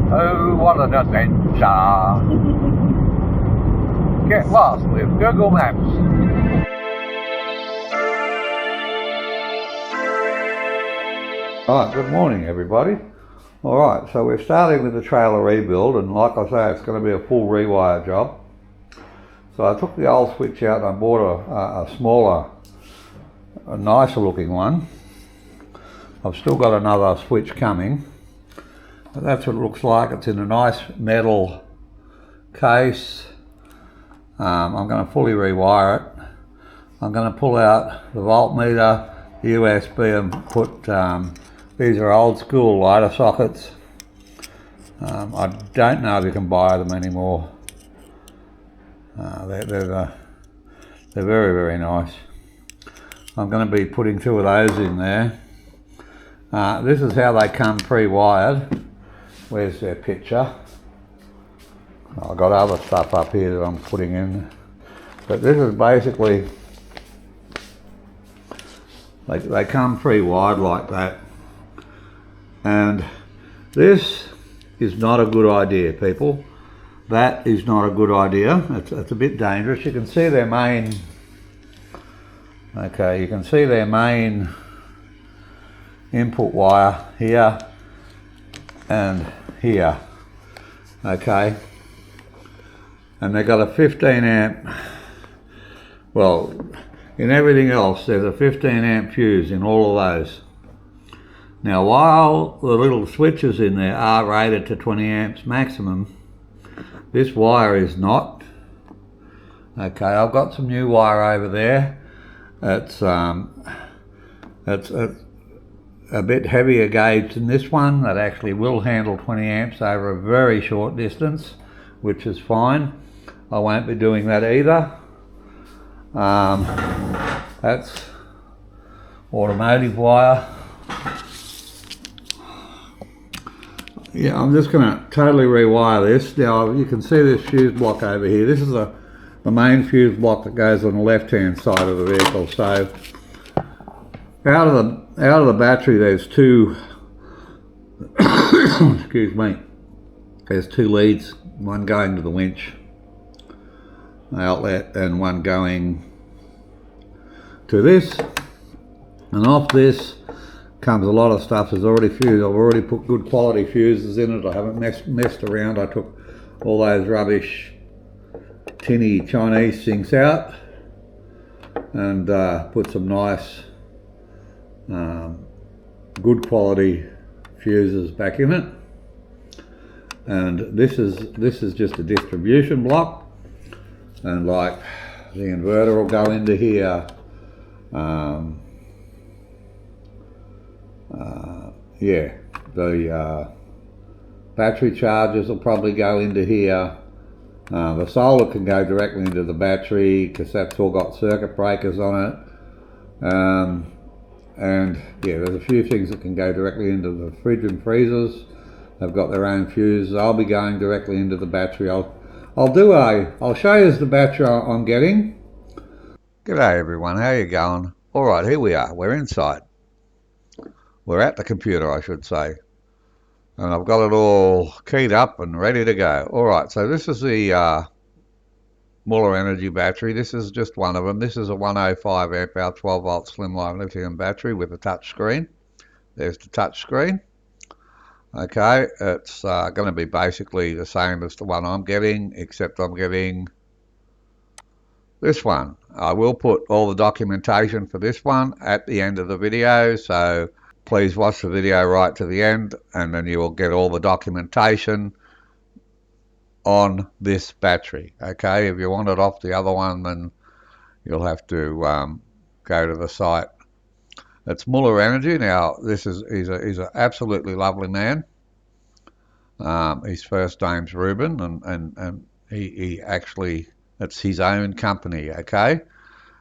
Oh, what an adventure! Get lost with Google Maps. Alright, good morning everybody. Alright, so we're starting with the trailer rebuild, and like I say, it's going to be a full rewire job. So I took the old switch out and I bought a smaller, a nicer looking one. I've still got another switch coming. But that's what it looks like. It's in a nice metal case. I'm going to fully rewire it. I'm going to pull out the voltmeter, the USB, and put, these are old school lighter sockets. I don't know if you can buy them anymore. They're very, very nice. I'm going to be putting two of those in there. This is how they come pre-wired. Where's their picture? I've got other stuff up here that I'm putting in. But this is basically, they come pre-wired like that. And this is not a good idea, people. That is not a good idea. It's a bit dangerous. You can see their main, okay, you can see their main input wire here and here, okay, and they've got a 15 amp, well, in everything else there's a 15 amp fuse in all of those. Now while the little switches in there are rated to 20 amps maximum, this wire is not. Okay, I've got some new wire over there. It's a bit heavier gauge than this one that actually will handle 20 amps over a very short distance, which is fine. I won't be doing that either. That's automotive wire. Yeah, I'm just going to totally rewire this. Now you can see this fuse block over here. This is the main fuse block that goes on the left hand side of the vehicle. So out of the battery there's two excuse me, there's two leads, one going to the winch outlet and one going to this, and off this comes a lot of stuff. There's already fused. I've already put good quality fuses in it. I haven't messed around. I took all those rubbish tinny Chinese things out and put some nice good quality fuses back in it. And this is just a distribution block, and like the inverter will go into here. Yeah, the battery chargers will probably go into here. The solar can go directly into the battery because that's all got circuit breakers on it. And yeah, there's a few things that can go directly into the fridge and freezers. They've got their own fuses. I'll be going directly into the battery. I'll show you the battery I'm getting. G'day everyone, how you going? Alright, here we are, we're inside. We're at the computer, I should say. And I've got it all keyed up and ready to go. Alright, so this is the Muller Energy battery. This is just one of them. This is a 105 amp hour 12 volt slimline lithium battery with a touch screen. There's the touch screen. Okay, it's going to be basically the same as the one I'm getting, except I'm getting this one. I will put all the documentation for this one at the end of the video, so please watch the video right to the end, and then you will get all the documentation on this battery. Okay, if you want it off the other one, then you'll have to go to the site. It's Muller Energy. Now, he's an absolutely lovely man. His first name's Ruben, and he actually, it's his own company, okay?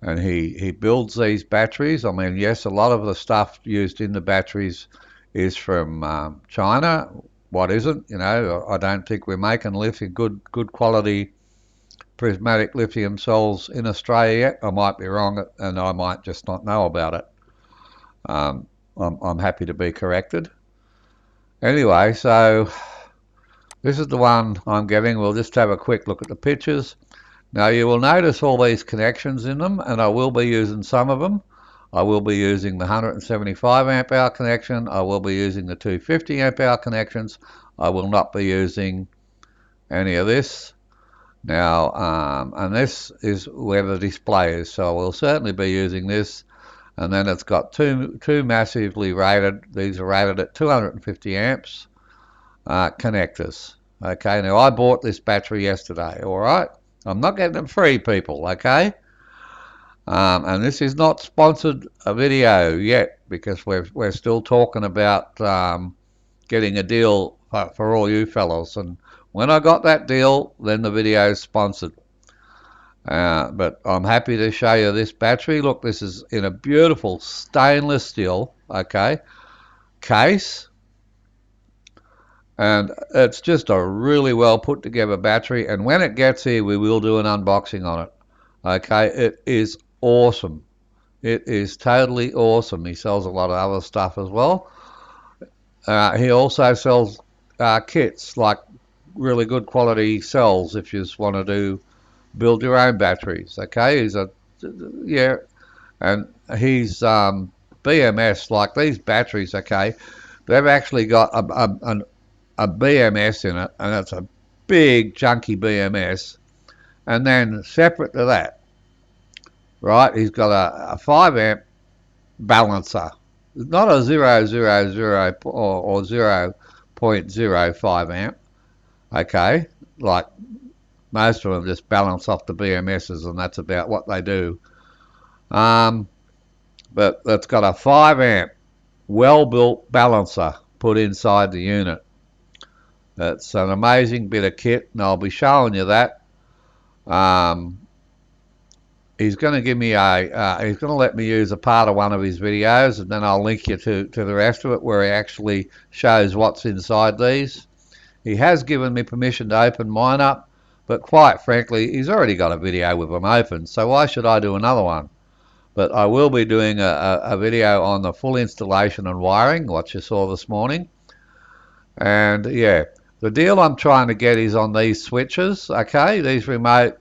And he builds these batteries. I mean, yes, a lot of the stuff used in the batteries is from China. What isn't? You know, I don't think we're making lithium, good quality prismatic lithium cells in Australia yet. I might be wrong, and I might just not know about it. I'm happy to be corrected. Anyway, so This is the one I'm getting. We'll just have a quick look at the pictures. Now you will notice all these connections in them, and I will be using some of them. I will be using the 175 amp hour connection. I will be using the 250 amp hour connections. I will not be using any of this. Now, and this is where the display is, so we'll certainly be using this. And then it's got two massively rated, these are rated at 250 amps connectors. Okay, now I bought this battery yesterday, all right? I'm not getting them free, people, okay? And this is not sponsored a video yet, because we're still talking about getting a deal for all you fellows. And when I got that deal, then the video is sponsored. But I'm happy to show you this battery. Look, this is in a beautiful stainless steel, okay, case. And it's just a really well put together battery. And when it gets here, we will do an unboxing on it. Okay, it is awesome. It is totally awesome. He sells a lot of other stuff as well. He also sells kits, like really good quality cells if you just want to build your own batteries. Okay, he's and he's BMS, like these batteries. Okay, they've actually got a BMS in it, and it's a big chunky BMS. And then separate to that, right, he's got a 5 amp balancer. Not a 000 or 0.05 amp, okay, like most of them just balance off the BMSs, and that's about what they do. But it's got a 5 amp well-built balancer put inside the unit. It's an amazing bit of kit, and I'll be showing you that. He's going to give me he's going to let me use a part of one of his videos, and then I'll link you to the rest of it where he actually shows what's inside these. He has given me permission to open mine up, but quite frankly, he's already got a video with them open, so why should I do another one? But I will be doing a video on the full installation and wiring, what you saw this morning. And yeah, the deal I'm trying to get is on these switches, okay, these remote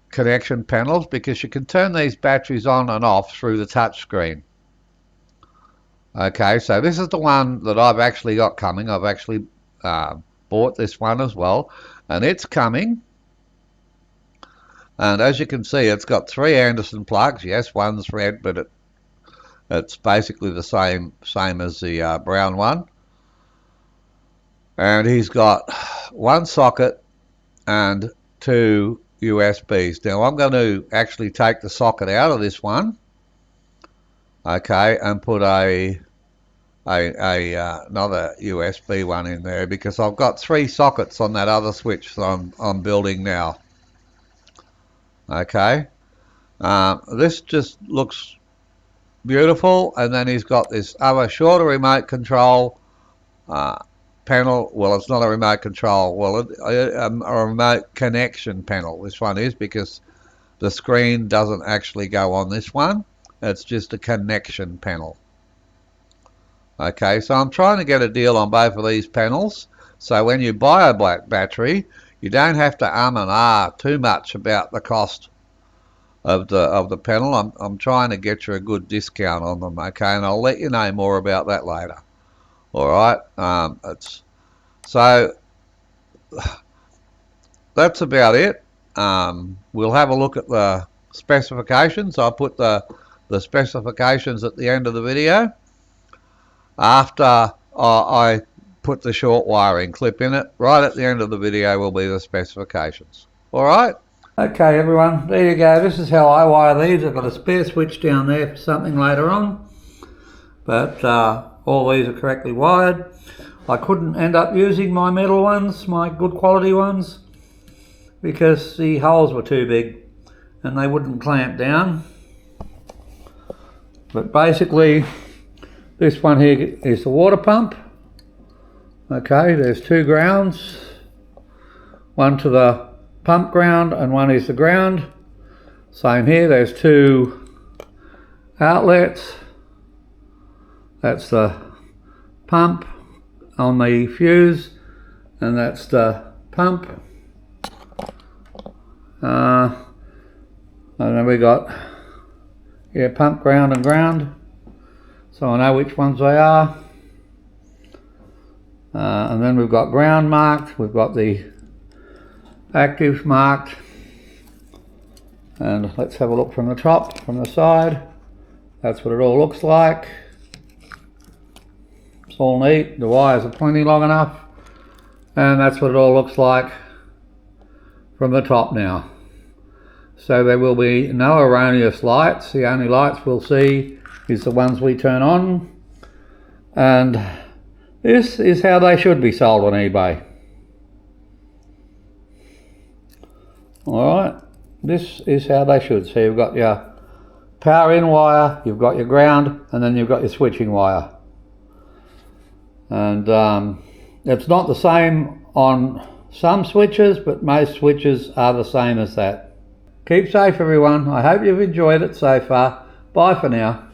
connection panels, because you can turn these batteries on and off through the touch screen. Okay, so this is the one that I've actually got coming. I've actually bought this one as well, and it's coming. And as you can see, it's got 3 Anderson plugs. Yes, one's red, but it's basically the same as the brown one. And he's got 1 socket and 2 USBs. Now I'm going to actually take the socket out of this one, okay, and put another USB one in there, because I've got 3 sockets on that other switch that I'm building now. Okay, this just looks beautiful. And then he's got this other shorter remote control panel. Well, it's not a remote control, well, a remote connection panel this one is, because the screen doesn't actually go on this one. It's just a connection panel. Okay, so I'm trying to get a deal on both of these panels, so when you buy a black battery, you don't have to and ah too much about the cost of the panel. I'm trying to get you a good discount on them, okay, and I'll let you know more about that later. All right, so that's about it. We'll have a look at the specifications. I'll put the specifications at the end of the video after I put the short wiring clip in it. Right at the end of the video will be the specifications. All right. Okay, everyone, there you go. This is how I wire these. I've got a spare switch down there for something later on, but all these are correctly wired. I couldn't end up using my metal ones, my good quality ones, because the holes were too big and they wouldn't clamp down. But basically, this one here is the water pump. Okay, there's 2 grounds, one to the pump ground and one is the ground. Same here, there's 2 outlets. That's the pump on the fuse, and that's the pump. And then we got pump, ground and ground, so I know which ones they are. And then we've got ground marked, we've got the actives marked, and let's have a look from the top, from the side. That's what it all looks like. It's all neat, the wires are plenty long enough, and that's what it all looks like from the top now. So there will be no erroneous lights. The only lights we'll see is the ones we turn on, and this is how they should be sold on eBay. Alright, this is how they should. So you've got your power in wire, you've got your ground, and then you've got your switching wire. And it's not the same on some switches, but most switches are the same as that. Keep safe everyone. I hope you've enjoyed it so far. Bye for now.